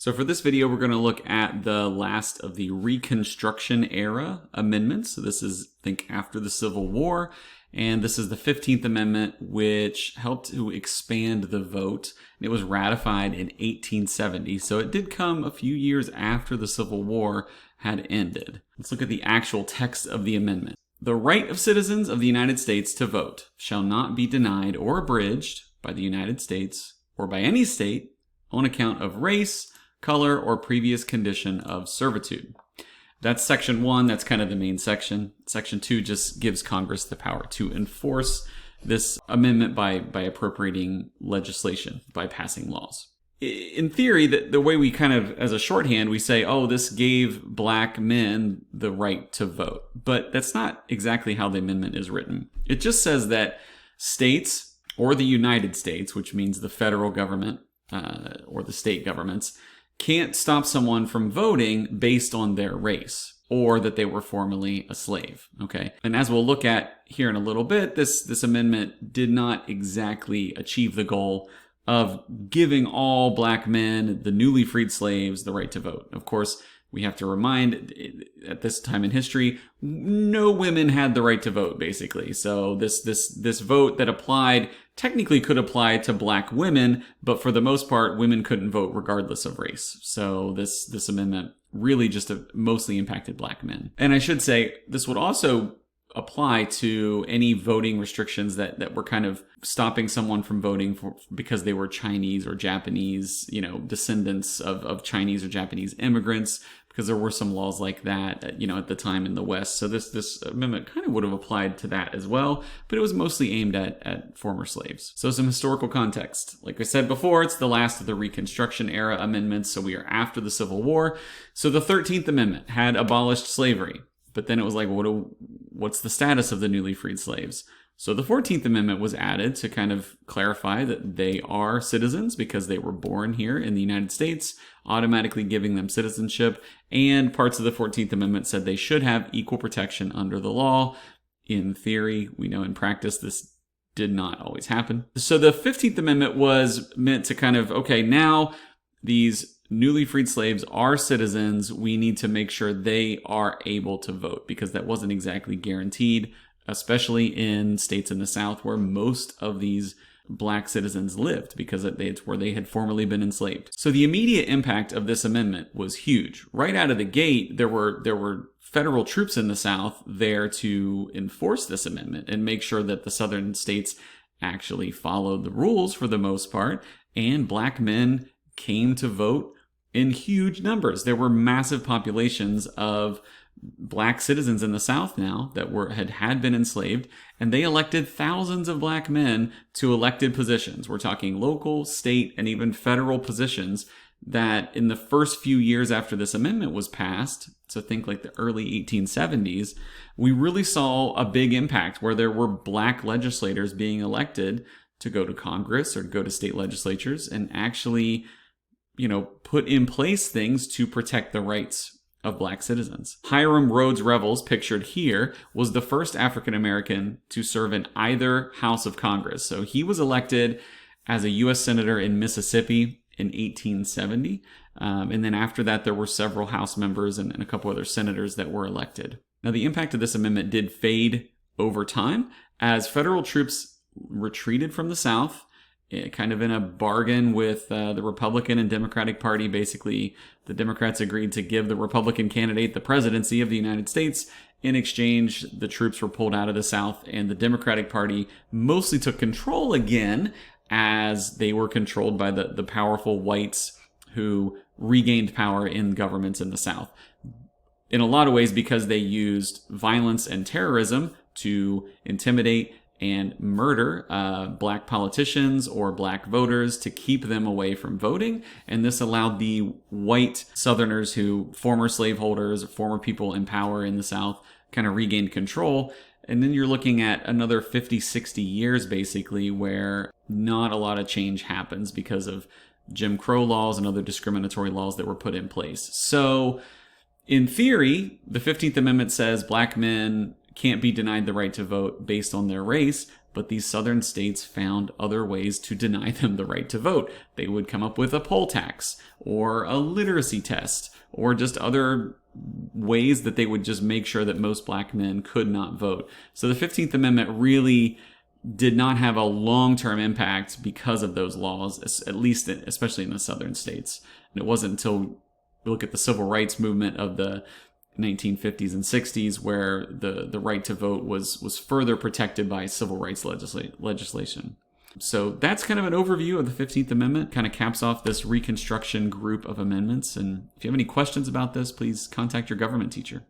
So for this video, we're going to look at the last of the Reconstruction era amendments. So this is, think, after the Civil War. And this is the 15th Amendment, which helped to expand the vote. It was ratified in 1870. So it did come a few years after the Civil War had ended. Let's look at the actual text of the amendment. The right of citizens of the United States to vote shall not be denied or abridged by the United States or by any state on account of race, color, or previous condition of servitude. That's section 1. That's kind of the main section. Section 2 just gives Congress the power to enforce this amendment by appropriating legislation, by passing laws. In theory, the way we kind of, as a shorthand, we say, oh, this gave black men the right to vote. But that's not exactly how the amendment is written. It just says that states, or the United States, which means the federal government, or the state governments, can't stop someone from voting based on their race or that they were formerly a slave. Okay. And as we'll look at here in a little bit, this amendment did not exactly achieve the goal of giving all black men, the newly freed slaves, the right to vote. Of course, we have to remind, at this time in history, no women had the right to vote, basically. So this vote that applied technically could apply to black women, but for the most part, women couldn't vote regardless of race. So this amendment really just mostly impacted black men. And I should say, this would also apply to any voting restrictions that were kind of stopping someone from voting because they were Chinese or Japanese, descendants of Chinese or Japanese immigrants, because there were some laws like that, at the time in the West. So this amendment kind of would have applied to that as well, but it was mostly aimed at former slaves. So some historical context. Like I said before, it's the last of the Reconstruction era amendments, so we are after the Civil War. So the 13th Amendment had abolished slavery, but then it was like, what's the status of the newly freed slaves? So the 14th Amendment was added to kind of clarify that they are citizens because they were born here in the United States, automatically giving them citizenship. And parts of the 14th Amendment said they should have equal protection under the law. In theory, we know in practice this did not always happen. So the 15th Amendment was meant to kind of, okay, now these newly freed slaves are citizens. We need to make sure they are able to vote because that wasn't exactly guaranteed, especially in states in the South where most of these black citizens lived because it's where they had formerly been enslaved. So the immediate impact of this amendment was huge. Right out of the gate, there were federal troops in the South there to enforce this amendment and make sure that the southern states actually followed the rules for the most part, and black men came to vote in huge numbers. There were massive populations of black citizens in the South now that had been enslaved, and they elected thousands of black men to elected positions. We're talking local, state, and even federal positions that in the first few years after this amendment was passed, so think like the early 1870s, we really saw a big impact where there were black legislators being elected to go to Congress or to go to state legislatures and actually put in place things to protect the rights of black citizens. Hiram Rhodes Revels, pictured here, was the first African American to serve in either house of Congress. So he was elected as a U.S. Senator in Mississippi in 1870. And then after that, there were several House members and a couple other senators that were elected. Now, the impact of this amendment did fade over time as federal troops retreated from the South, kind of in a bargain with the Republican and Democratic Party. Basically, the Democrats agreed to give the Republican candidate the presidency of the United States. In exchange, the troops were pulled out of the South, and the Democratic Party mostly took control again as they were controlled by the powerful whites who regained power in governments in the South. In a lot of ways because they used violence and terrorism to intimidate and murder black politicians or black voters to keep them away from voting. And this allowed the white Southerners former slaveholders, former people in power in the South, kind of regained control. And then you're looking at another 50, 60 years basically where not a lot of change happens because of Jim Crow laws and other discriminatory laws that were put in place. So in theory, the 15th Amendment says black men can't be denied the right to vote based on their race, but these southern states found other ways to deny them the right to vote. They would come up with a poll tax or a literacy test or just other ways that they would just make sure that most black men could not vote. So the 15th Amendment really did not have a long-term impact because of those laws, at least especially in the southern states. And it wasn't until we look at the civil rights movement of the 1950s and 60s where the right to vote was further protected by civil rights legislation. So that's kind of an overview of the 15th Amendment, kind of caps off this Reconstruction group of amendments. And if you have any questions about this, please contact your government teacher.